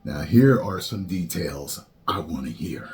Now, here are some details I want to hear.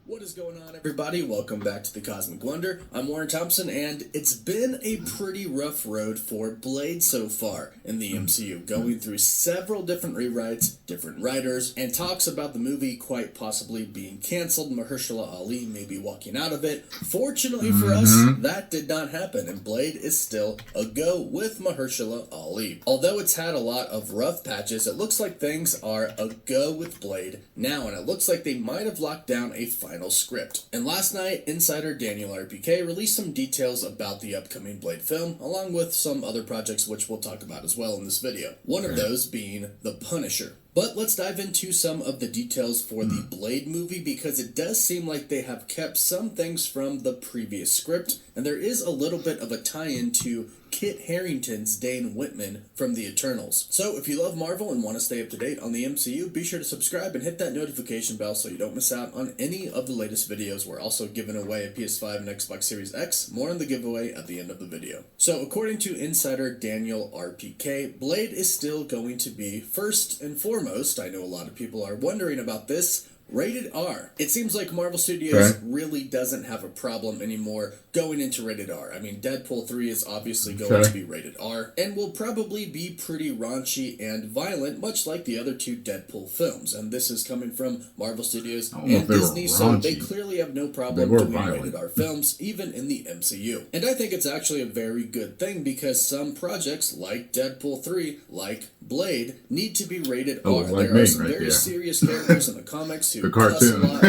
What is going on, everybody? Welcome back to the Cosmic Wonder. I'm Warren Thompson, and it's been a pretty rough road for Blade so far in the MCU, going through several different rewrites, different writers, and talks about the movie quite possibly being canceled. Mahershala Ali may be walking out of it. Fortunately for us, that did not happen, and Blade is still a go with Mahershala Ali. Although it's had a lot of rough patches, it looks like things are a go with Blade now, and it looks like they might have locked down a final script. And last night, insider Daniel RPK released some details about the upcoming Blade film, along with some other projects which we'll talk about as well in this video. One of those being The Punisher. But let's dive into some of the details for the Blade movie, because it does seem like they have kept some things from the previous script, and there is a little bit of a tie-in to Kit Harington's Dane Whitman from the Eternals. So if you love Marvel and want to stay up to date on the MCU, be sure to subscribe and hit that notification bell so you don't miss out on any of the latest videos. We're also giving away a PS5 and Xbox Series X. More on the giveaway at the end of the video. So according to insider Daniel RPK, Blade is still going to be, first and foremost, I know a lot of people are wondering about this, rated R. It seems like Marvel Studios really doesn't have a problem anymore going into rated R. I mean, Deadpool 3 is obviously going to be rated R, and will probably be pretty raunchy and violent, much like the other two Deadpool films. And this is coming from Marvel Studios and Disney, so they clearly have no problem doing rated R films, even in the MCU. And I think it's actually a very good thing, because some projects like Deadpool 3, like Blade, need to be rated R. There are some very serious characters in the comics who cuss a lot,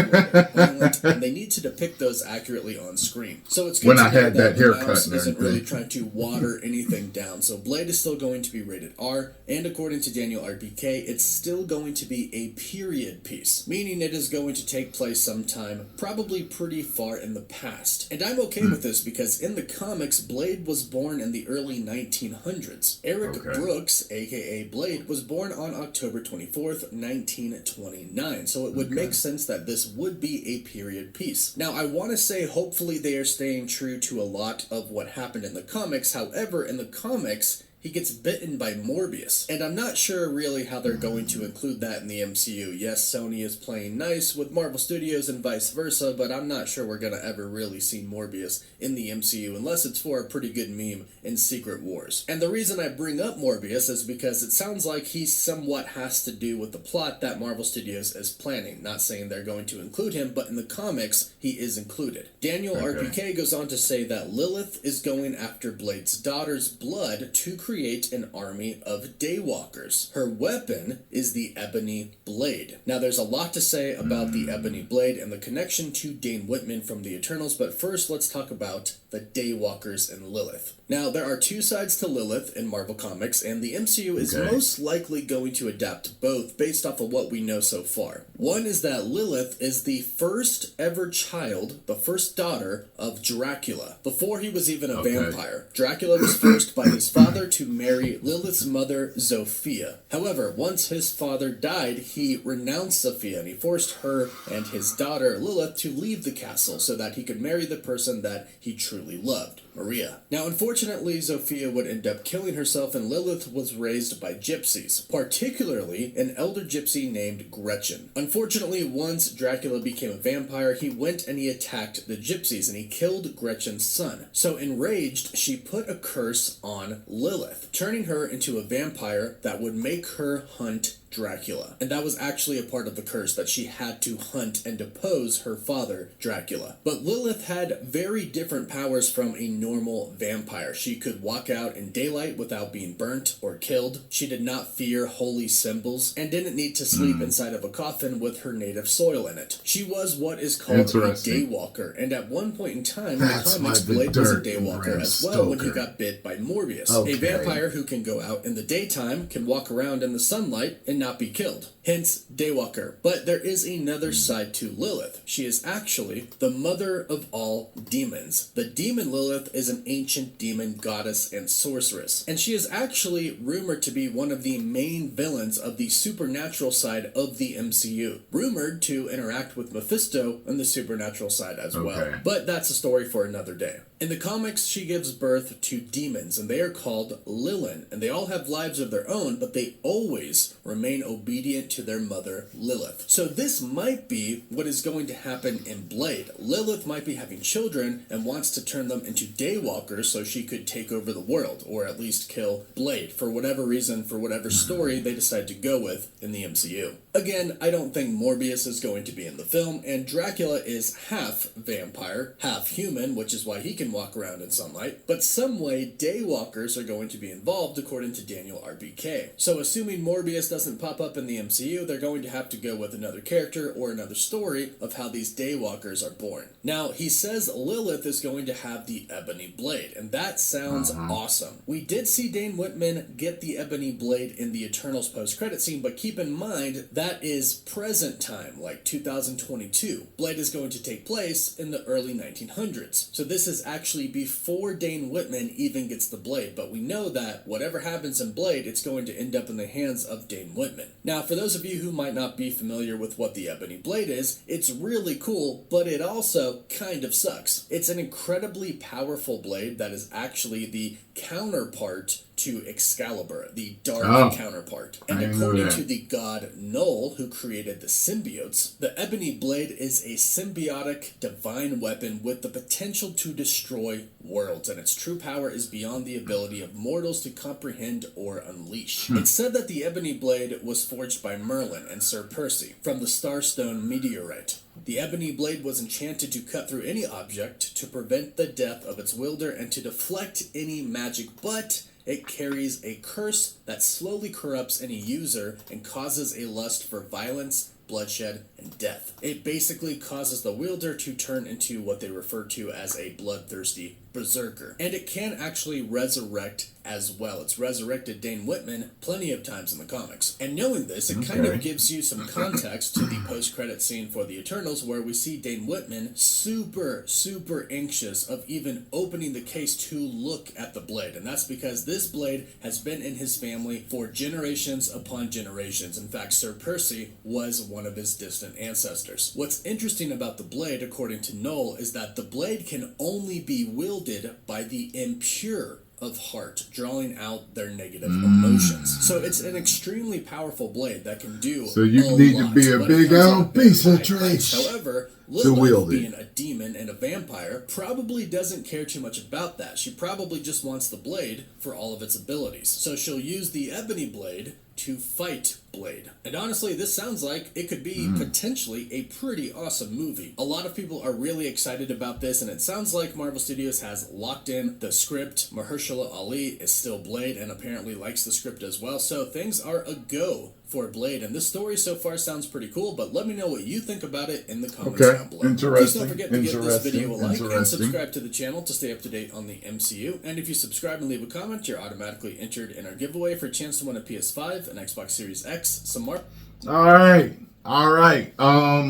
violent, and they need to depict those accurately on screen. So it's good to know that the mouse isn't really trying to water anything down. So Blade is still going to be rated R, and according to Daniel RPK, it's still going to be a period piece, meaning it is going to take place sometime probably pretty far in the past. And I'm okay with this, because in the comics, Blade was born in the early 1900s. Eric Brooks, aka Blade, was born on October 24th, 1929, so it would make sense that this would be a period piece. Now, I want to say hopefully they are staying true to a lot of what happened in the comics. However, in the comics, he gets bitten by Morbius, and I'm not sure really how they're going to include that in the MCU. Yes, Sony is playing nice with Marvel Studios and vice versa, but I'm not sure we're going to ever really see Morbius in the MCU unless it's for a pretty good meme in Secret Wars. And the reason I bring up Morbius is because it sounds like he somewhat has to do with the plot that Marvel Studios is planning. Not saying they're going to include him, but in the comics, he is included. Daniel RPK goes on to say that Lilith is going after Blade's daughter's blood to create an army of Daywalkers. Her weapon is the Ebony Blade. Now, there's a lot to say about the Ebony Blade and the connection to Dane Whitman from the Eternals, but first let's talk about the Daywalkers and Lilith. Now, there are two sides to Lilith in Marvel Comics, and the MCU is most likely going to adapt both based off of what we know so far. One is that Lilith is the first ever child, the first daughter of Dracula, before he was even a vampire. Dracula was forced by his father to marry Lilith's mother, Zofia. However, once his father died, he renounced Zofia, and he forced her and his daughter, Lilith, to leave the castle so that he could marry the person that he truly loved, Maria. Now, unfortunately, Zofia would end up killing herself, and Lilith was raised by gypsies, particularly an elder gypsy named Gretchen. Unfortunately, once Dracula became a vampire, he went and he attacked the gypsies, and he killed Gretchen's son. So enraged, she put a curse on Lilith, turning her into a vampire that would make her hunt Dracula. And that was actually a part of the curse, that she had to hunt and depose her father, Dracula. But Lilith had very different powers from a normal vampire. She could walk out in daylight without being burnt or killed. She did not fear holy symbols, and didn't need to sleep inside of a coffin with her native soil in it. She was what is called a daywalker, and at one point in time in the comics, Blade was a daywalker as well when he got bit by Morbius. A vampire who can go out in the daytime, can walk around in the sunlight, and not be killed. Hence, Daywalker. But there is another side to Lilith. She is actually the mother of all demons. The demon Lilith is an ancient demon goddess and sorceress, and she is actually rumored to be one of the main villains of the supernatural side of the MCU, rumored to interact with Mephisto on the supernatural side as well. But that's a story for another day. In the comics, she gives birth to demons, and they are called Lilin, and they all have lives of their own, but they always remain obedient to their mother, Lilith. So this might be what is going to happen in Blade. Lilith might be having children and wants to turn them into daywalkers so she could take over the world, or at least kill Blade, for whatever reason, for whatever story they decide to go with in the MCU. Again, I don't think Morbius is going to be in the film, and Dracula is half vampire, half human, which is why he can walk around in sunlight, but some way daywalkers are going to be involved according to Daniel RBK. So assuming Morbius doesn't pop up in the MCU, they're going to have to go with another character or another story of how these daywalkers are born. Now, he says Lilith is going to have the Ebony Blade, and that sounds awesome. We did see Dane Whitman get the Ebony Blade in the Eternals post-credit scene, but keep in mind that is present time, like 2022. Blade is going to take place in the early 1900s. So this is actually before Dane Whitman even gets the Blade, but we know that whatever happens in Blade, it's going to end up in the hands of Dane Whitman. Now, for those of you who might not be familiar with what the Ebony Blade is, it's really cool, but it also kind of sucks. It's an incredibly powerful blade that is actually the counterpart to Excalibur, the dark counterpart. And according to the god Null, who created the symbiotes, the Ebony Blade is a symbiotic divine weapon with the potential to destroy worlds, and its true power is beyond the ability of mortals to comprehend or unleash. It's said that the Ebony Blade was forged by Merlin and Sir Percy from the Starstone meteorite. The Ebony Blade was enchanted to cut through any object, to prevent the death of its wielder, and to deflect any magic, but it carries a curse that slowly corrupts any user and causes a lust for violence, bloodshed, and death. It basically causes the wielder to turn into what they refer to as a bloodthirsty berserker. And it can actually resurrect as well. It's resurrected Dane Whitman plenty of times in the comics. And knowing this, it kind of gives you some context to the post-credit scene for the Eternals, where we see Dane Whitman super anxious of even opening the case to look at the blade. And that's because this blade has been in his family for generations upon generations. In fact, Sir Percy was one of his distant ancestors. What's interesting about the blade, according to Null, is that the blade can only be wielded by the impure of heart, drawing out their negative emotions. So it's an extremely powerful blade that can do So you need to be a big old piece of trash. However, Lilith, being a demon and a vampire, probably doesn't care too much about that. She probably just wants the blade for all of its abilities. So she'll use the Ebony Blade to fight Blade. And honestly, this sounds like it could be potentially a pretty awesome movie. A lot of people are really excited about this, and it sounds like Marvel Studios has locked in the script. Mahershala Ali is still Blade and apparently likes the script as well, so things are a go for Blade. And this story so far sounds pretty cool, but let me know what you think about it in the comments down below. Please don't forget to give this video a like and subscribe to the channel to stay up to date on the MCU. And if you subscribe and leave a comment, you're automatically entered in our giveaway for a chance to win a PS5, an Xbox Series X, some more. All right. I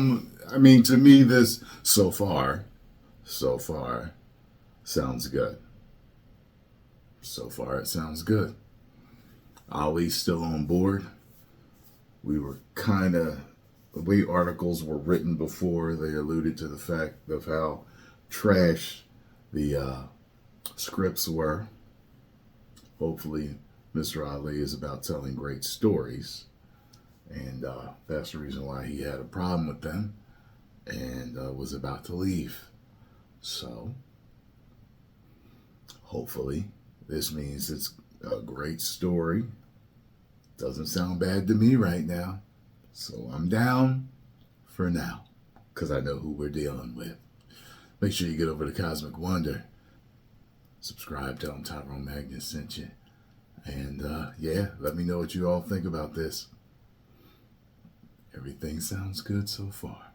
mean, to me, this so far sounds good. So far, it sounds good. Ollie's still on board. We were the way articles were written before, they alluded to the fact of how trash the scripts were. Hopefully, Mr. Ali is about telling great stories. And that's the reason why he had a problem with them and was about to leave. So, hopefully, this means it's a great story. Doesn't sound bad to me right now. So I'm down for now, because I know who we're dealing with. Make sure you get over to Cosmic Wonder. Subscribe, tell them Tyrone Magnus sent you. And yeah, let me know what you all think about this. Everything sounds good so far.